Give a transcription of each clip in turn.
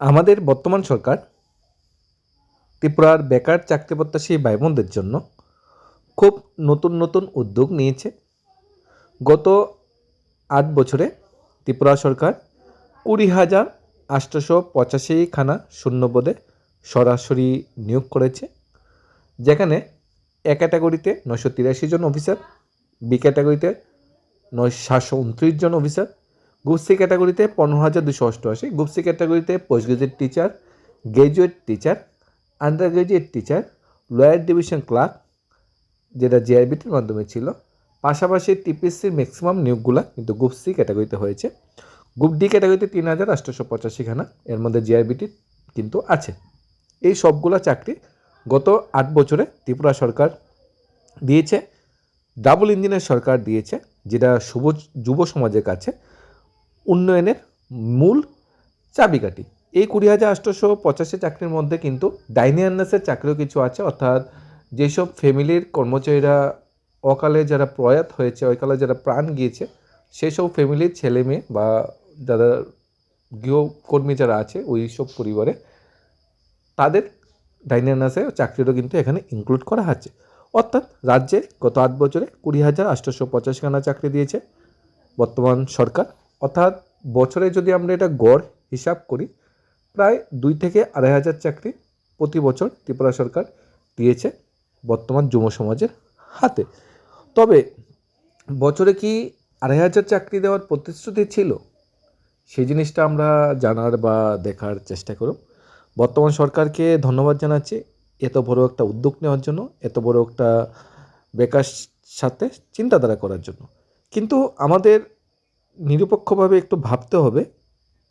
আমাদের বর্তমান সরকার ত্রিপুরার বেকার চাকরি প্রত্যাশী ভাই বোনদের জন্য খুব নতুন নতুন উদ্যোগ নিয়েছে। গত ৮ বছরে ত্রিপুরা সরকার 20,885খানা শূন্যপদে সরাসরি নিয়োগ করেছে, যেখানে এ ক্যাটাগরিতে 983 জন অফিসার, বি ক্যাটাগরিতে 729 জন অফিসার, গ্রুপ সি ক্যাটাগরিতে 15,288, গ্রুপ সি ক্যাটাগরিতে post graduate teacher, graduate teacher, under graduate teacher, lower division clerk, যেটা জিআরবিটির মাধ্যমে ছিল। পাশাপাশি টিপিসির ম্যাক্সিমাম নিয়োগগুলো কিন্তু গ্রুপ সি ক্যাটাগরিতে হয়েছে। গ্রুপ ডি ক্যাটাগরিতে 3,885খানা, এর মধ্যে জিআরবিটি কিন্তু আছে। এই সবগুলো চাকরি গত ৮ বছরে ত্রিপুরা সরকার দিয়েছে। ডাবল ইঞ্জিনের সরকার দিয়েছে, যেটা যুব সমাজের কাছে উন্নয়নের মূল চাবিকাঠি। এই 20,885 চাকরির মধ্যে কিন্তু ডাইনিয়ার্নেসের চাকরিও কিছু আছে, অর্থাৎ যেসব ফ্যামিলির কর্মচারীরা অকালে যারা প্রয়াত হয়েছে, অকালে যারা প্রাণ গিয়েছে, সেই সব ফ্যামিলির ছেলে মেয়ে বা যারা গৃহকর্মী যারা আছে ওই সব পরিবারে তাদের ডাইনিয়ার্নেসের চাকরিরও কিন্তু এখানে ইনক্লুড করা হচ্ছে। অর্থাৎ রাজ্যে গত 8 বছরে 20,885খানা চাকরি দিয়েছে বর্তমান সরকার। অর্থাৎ বছরে যদি আমরা এটা গড় হিসাব করি, প্রায় 2 থেকে 2,500 চাকরি প্রতি বছর ত্রিপুরা সরকার দিয়েছে বর্তমান যুব সমাজের হাতে। তবে বছরে কি 2,500 চাকরি দেওয়ার প্রতিশ্রুতি ছিল? সেই জিনিসটা আমরা জানার বা দেখার চেষ্টা করব। বর্তমান সরকারকে ধন্যবাদ জানাচ্ছি এত বড় একটা উদ্যোগ নেওয়ার জন্য, এত বড় একটা বেকার সাথে চিন্তাধারা করার জন্য। কিন্তু আমাদের নিরপেক্ষভাবে একটু ভাবতে হবে,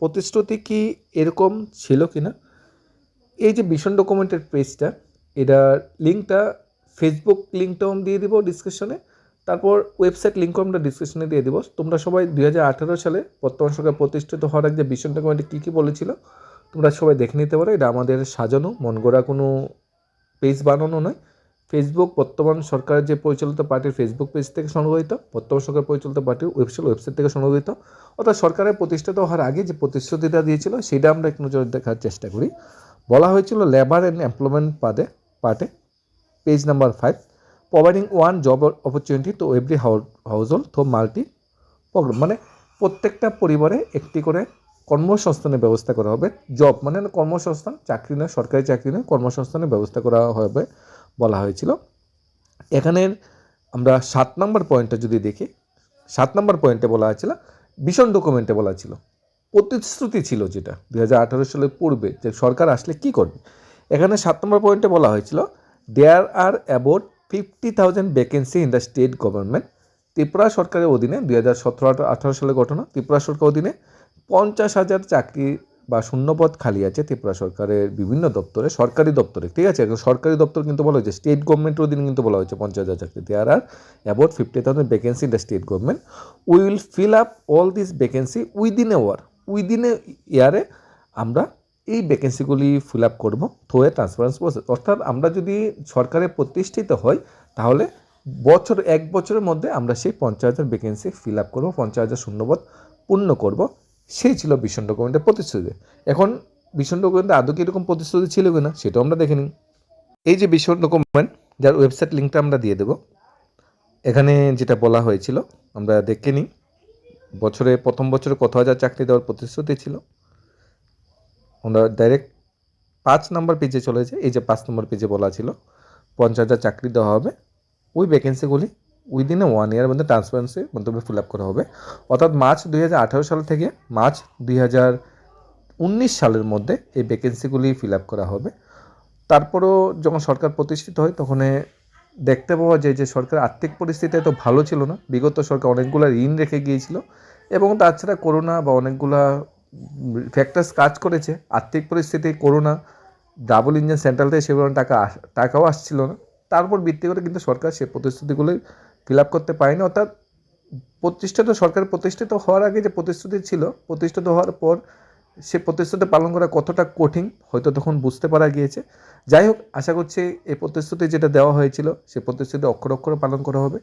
প্রতিশ্রুতি কি এরকম ছিল কি না। এই যে ভিশন ডকুমেন্টের পেজটা, এটার লিঙ্কটা, ফেসবুক লিঙ্কটাও আমি দিয়ে দিব ডিসক্রিপশনে, তারপর ওয়েবসাইট লিঙ্কও আমরা ডিসক্রিপশনে দিয়ে দিব। তোমরা সবাই 2018 সালে বর্তমান সরকার প্রতিষ্ঠিত হওয়ার আগে যে ভিশন ডকুমেন্টে কী কী বলেছিল তোমরা সবাই দেখে নিতে পারো। এটা আমাদের সাজানো মন গড়া কোনো পেজ বানানো নয়। ফেসবুক বর্তমান সরকারের যে পরিচালিত পার্টির ফেসবুক পেজ থেকে সংগৃহীত, বর্তমান সরকার পরিচালিত পার্টির ওয়েবসাইট থেকে সংগৃহীত। অর্থাৎ সরকারের প্রতিষ্ঠিত হওয়ার আগে যে প্রতিশ্রুতিটা দিয়েছিল সেটা আমরা একটু নজর দেখার চেষ্টা করি। বলা হয়েছিল লেবার অ্যান্ড এমপ্লয়মেন্ট পার্টে page number 5, providing one job opportunity to every household through multi program, মানে প্রত্যেকটা পরিবারে একটি করে কর্মসংস্থানের ব্যবস্থা করা হবে। জব মানে কর্মসংস্থান, চাকরি নয়, সরকারি চাকরি নয়, কর্মসংস্থানের ব্যবস্থা করা হবে বলা হয়েছিল। এখানের আমরা 7 নম্বর পয়েন্টটা যদি দেখি, 7 নম্বর পয়েন্টে বলা হয়েছিল, ভিশন ডকুমেন্টে বলা ছিল, প্রতিশ্রুতি ছিল যেটা 2018 সালের পূর্বে যে সরকার আসলে কি করবে। এখানে 7 নম্বর পয়েন্টে বলা হয়েছিল there are about 50,000 vacancy in the state government. Tripura সরকারের অধীনে 2017-18 সালের ঘটনা, ত্রিপুরা সরকার অধীনে 50,000 চাকরি বা শূন্যপদ খালি আছে ত্রিপুরা সরকারের বিভিন্ন দপ্তরে, সরকারি দপ্তরে, ঠিক আছে। সরকারি দপ্তর কিন্তু বলা হয়েছে, স্টেট গভর্নমেন্টের অধীনে কিন্তু বলা হয়েছে 50,000 চাকরি। There are about 50,000 vacancy in the state government. We will fill up all this vacancy within a ইয়ারে আমরা এই ভ্যাকেন্সিগুলি ফিল আপ করবো থ্রু এ ট্রান্সপারেন্সি প্রসেস। অর্থাৎ আমরা যদি সরকারে প্রতিষ্ঠিত হই তাহলে এক বছরের মধ্যে আমরা সেই 50,000 ভ্যাকেন্সি ফিল আপ করবো, 50,000 শূন্যপদ পূর্ণ করব। সেই ছিল ভিশন ডকুমেন্টের প্রতিশ্রুতি। এখন ভিশন ডকুমেন্টে আদৌ কীরকম প্রতিশ্রুতি ছিল কিনা সেটাও আমরা দেখে নিই। এই যে ভিশন ডকুমেন্ট, যার ওয়েবসাইট লিঙ্কটা আমরা দিয়ে দেবো, এখানে যেটা বলা হয়েছিল আমরা দেখে নিই। প্রথম বছরে কত হাজার চাকরি দেওয়ার প্রতিশ্রুতি ছিল। আমরা ডাইরেক্ট 5 নম্বর পেজে চলে যাই। এই যে 5 নম্বর পেজে বলা ছিল 50,000 চাকরি দেওয়া হবে, ওই ভ্যাকেন্সিগুলি উইদিন এ 1 ইয়ার মধ্যে ট্রান্সপারেন্সির মাধ্যমে ফিল আপ করা হবে। অর্থাৎ মার্চ 2018 সাল থেকে মার্চ 2019 সালের মধ্যে এই ভ্যাকেন্সিগুলি ফিল আপ করা হবে। তারপরও যখন সরকার প্রতিষ্ঠিত হয় তখন দেখতে পাওয়া যায় যে সরকারের আর্থিক পরিস্থিতি এত ভালো ছিল না। বিগত সরকার অনেকগুলো ঋণ রেখে গিয়েছিল এবং তাছাড়া করোনা বা অনেকগুলা ফ্যাক্টরস কাজ করেছে। আর্থিক পরিস্থিতি, করোনা, ডাবল ইঞ্জিন সেন্ট্রাল থেকে সেগুলো টাকাও আসছিল না। তারপর ভিত্তি করে কিন্তু সরকার সে প্রতিশ্রুতিগুলোই ফিল আপ করতে পারেনি। অর্থাৎ সরকার প্রতিষ্ঠিত হওয়ার আগে যে প্রতিশ্রুতি ছিল, প্রতিষ্ঠিত হওয়ার পর সে প্রতিশ্রুতি পালন করা কতটা কঠিন হয়তো তখন বুঝতে পারা গিয়েছে। যাই হোক, আশা করছি এই প্রতিশ্রুতি যেটা দেওয়া হয়েছিল সে প্রতিশ্রুতি অক্ষরে অক্ষরে পালন করা হবে।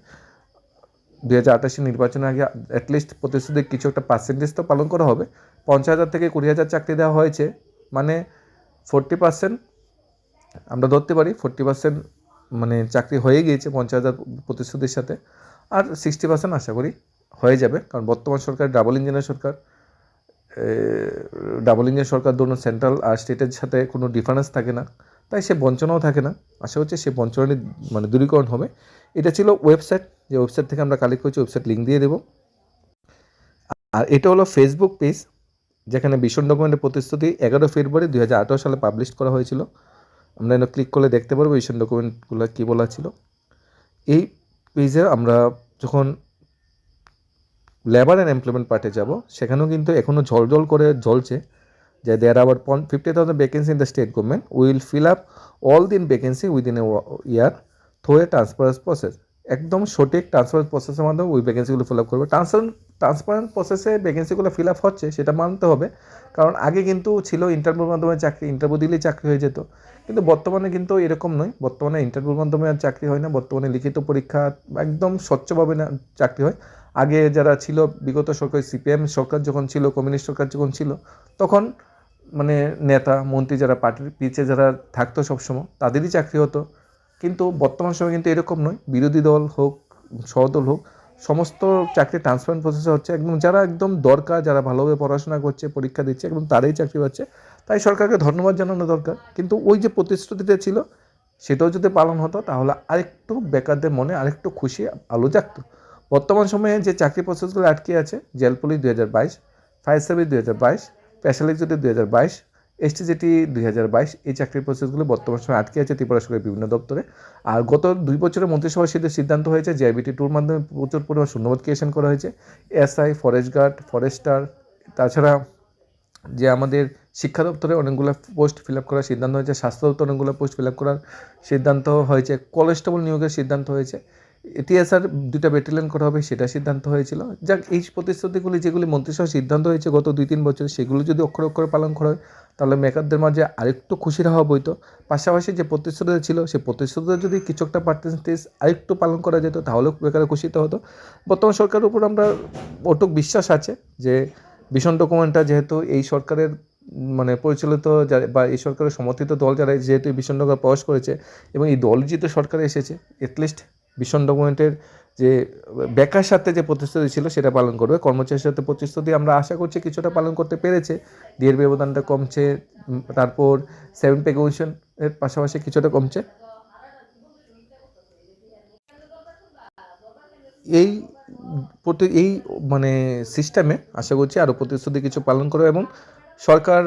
2028 নির্বাচনের আগে অ্যাটলিস্ট প্রতিশ্রুতির কিছু একটা পার্সেন্টেজ তো পালন করা হবে। 50,000 থেকে 20,000 চাকরি দেওয়া হয়েছে মানে 40% আমরা ধরতে পারি 40% মানে চাকরি হয়ে গিয়েছে 50,000 প্রতিশ্রুতির সাথে, আর 60% আশা করি হয়ে যাবে। কারণ বর্তমান সরকার ডাবল ইঞ্জিনের সরকার, ডাবল ইঞ্জিন সরকার ধরুন সেন্ট্রাল আর স্টেটের সাথে কোনো ডিফারেন্স থাকে না, তাই সে বঞ্চনাও থাকে না। আশা করছি সে বঞ্চনাটি মানে দূরীকরণ হবে। এটা ছিল ওয়েবসাইট, যে ওয়েবসাইট থেকে আমরা কালেক্ট করছি, ওয়েবসাইট লিঙ্ক দিয়ে দেবো। আর এটা হলো ফেসবুক পেজ, যেখানে ভীষণ ডকুমেন্টের প্রতিশ্রুতি 11 ফেব্রুয়ারি 2018 সালে পাবলিশ করা হয়েছিল। আমরা এখানে ক্লিক করলে দেখতে পারবো ভীষণ ডকুমেন্টগুলো কী বলা ছিল। এই পেজে আমরা যখন লেবার অ্যান্ড এমপ্লয়মেন্ট পার্টে যাব, সেখানেও কিন্তু এখনও ঝলঝল করে জ্বলছে যে there are 50,000 vacancy in the state government, will fill up all this vacancy within a year through a transparence process. একদম সঠিক ট্রান্সপারেন্স প্রসেসের মাধ্যমে ওই ভ্যাকেন্সিগুলো ফিল আপ করবে। ট্রান্সপারেন্ট প্রসেসে ভ্যাকেন্সিগুলো ফিল আপ হচ্ছে, সেটা মানতে হবে। কারণ আগে কিন্তু ছিল ইন্টারভিউর মাধ্যমে চাকরি, ইন্টারভিউ দিলেই চাকরি হয়ে যেত। কিন্তু বর্তমানে কিন্তু এরকম নয়, বর্তমানে ইন্টারভিউর মাধ্যমে আর চাকরি হয় না, বর্তমানে লিখিত পরীক্ষা একদম স্বচ্ছভাবে না চাকরি হয়। আগে যারা ছিল বিগত সরকার, সিপিএম সরকার যখন ছিল, কমিউনিস্ট সরকার যখন ছিল, তখন মানে নেতা মন্ত্রী যারা পার্টির পিছে যারা থাকতো সবসময়, তাদেরই চাকরি হতো। কিন্তু বর্তমান সময় কিন্তু এরকম নয়, বিরোধী দল হোক সহদল হোক, সমস্ত চাকরি ট্রান্সপারেন্ট প্রসেসে হচ্ছে। একদম যারা একদম দরকার, যারা ভালোভাবে পড়াশোনা করছে, পরীক্ষা দিচ্ছে, একদম তারাই চাকরি পাচ্ছে। তাই সরকারকে ধন্যবাদ জানানো দরকার। কিন্তু ওই যে প্রতিশ্রুতিটা ছিল, সেটাও যদি পালন হতো, তাহলে আরেকটু বেকারদের মনে আরেকটু খুশি আলো জাগতো। বর্তমান সময়ে যে চাকরি প্রসেসগুলো আটকে আছে, jail police 2022, fire service 2022, special executive 2022, STGT 2022, এই চাকরির প্রসেসগুলো বর্তমান সময় আটকে আছে ত্রিপুরা সরকারের বিভিন্ন দপ্তরে। আর গত 2 বছরের মন্ত্রিসভার সিদ্ধান্ত হয়েছে যে আইবিটি 2 মাধ্যমে প্রচুর পরিমাণ শূন্যপদ ক্রিয়েশন করা হয়েছে। এসআই, ফরেস্ট গার্ড, ফরেস্টার, তাছাড়া যে আমাদের শিক্ষা দপ্তরে অনেকগুলো পোস্ট ফিল আপ করার সিদ্ধান্ত হয়েছে, স্বাস্থ্য দপ্তরে অনেকগুলো পোস্ট ফিল আপ করার সিদ্ধান্ত হয়েছে, কনস্টেবল নিয়োগের সিদ্ধান্ত হয়েছে, টিএসআর 2টা ব্যাটালিয়ন করা হবে সেটা সিদ্ধান্ত হয়েছিল। যাক, এই প্রতিশ্রুতিগুলি যেগুলি মন্ত্রিসভার সিদ্ধান্ত হয়েছে গত 2-3 বছরে, সেগুলো যদি অক্ষরে অক্ষরে পালন করা হয়, তাহলে মেকারদের মাঝে আরেকটু খুশির হাওয়া বইতো। পাশাপাশি যে প্রতিশ্রুতি ছিল, সেই প্রতিশ্রুতি যদি কিছু একটা পার্সেন্টেজ আরেকটু পালন করা যেত, তাহলেও বেকার খুশিতে হতো। বর্তমান সরকারের উপর আমরা অটুট বিশ্বাস আছে যে ভীষণ ডকুমেন্টটা যেহেতু এই সরকারের মানে পরিচালিত বা এই সরকারের সমর্থিত দল যারা যেহেতু এই ভীষণ ডকুমেন্ট প্রকাশ করেছে, এবং এই দল যেহেতু সরকারে এসেছে, এটলিস্ট ভীষণ ডকুমেন্টের যে বেকার সাথে যে প্রতিশ্রুতি ছিল সেটা পালন করবে। কর্মচারীর সাথে প্রতিশ্রুতি আমরা আশা করছি কিছুটা পালন করতে পেরেছে, ডিএর ব্যবধানটা কমছে, তারপর 7 পে কমিশন এর পাশাপাশি কিছুটা কমছে। এই এই মানে সিস্টেমে আশা করছি আরও প্রতিশ্রুতি কিছু পালন করবে, এবং সরকার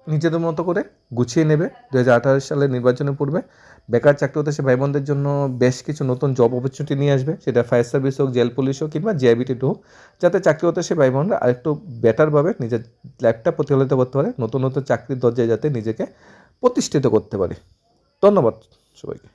নিজেদের মতো করে গুছিয়ে নেবে। 2018 সালের নির্বাচনের পূর্বে বেকার চাকরি হতে সে ভাই বোনদের জন্য বেশ কিছু নতুন জব অপরচুনিটি নিয়ে আসবে, সেটা ফায়ার সার্ভিস হোক, জেল পুলিশ হোক, কিংবা জিআইবিটি হোক, যাতে চাকরি হতে সে ভাই বোনরা আরেকটু বেটারভাবে নিজের লাইফটা প্রতিফলিত করতে পারে, নতুন নতুন চাকরির দরজায় যাতে নিজেকে প্রতিষ্ঠিত করতে পারে। ধন্যবাদ সবাইকে।